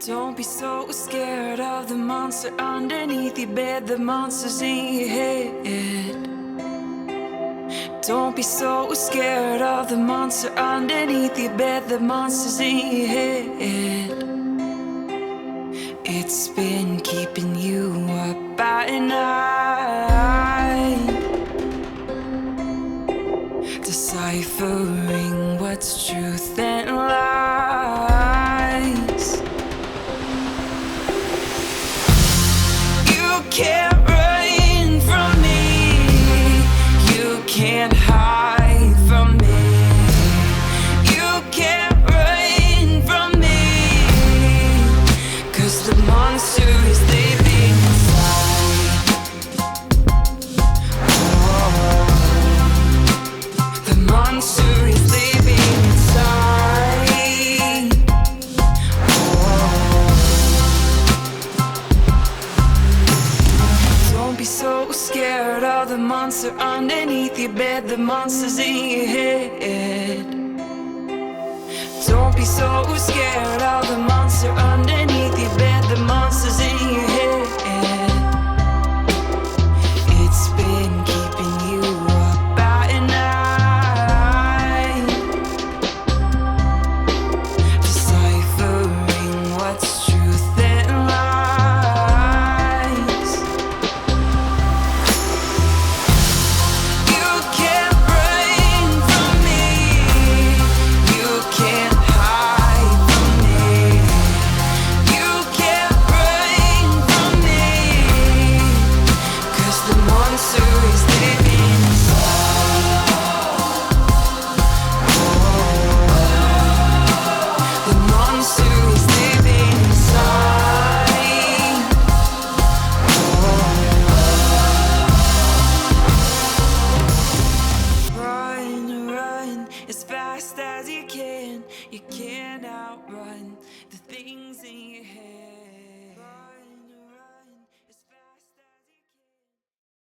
Don't be so scared of the monster underneath your bed, the monster's in your head. Don't be so scared of the monster underneath your bed, the monster's in your head. It's been keeping you up at night, deciphering what's truth and lies. You can't run from me, you can't hide from me, you can't run from me, 'cause the monster is living inside. Oh, the monster is living inside. Oh, don't be so scared of the monster underneath your bed, the monster's in your head. Don't be so scared of the monster underneath your bed, the monster's in your head. It's been keeping you up at night, deciphering what's truth and lies. You can't run from me, you can't hide from me, you can't run from me, 'cause the monster is living inside. Oh, the monster is living inside. Run, run as fast as you can. You can't outrun the thing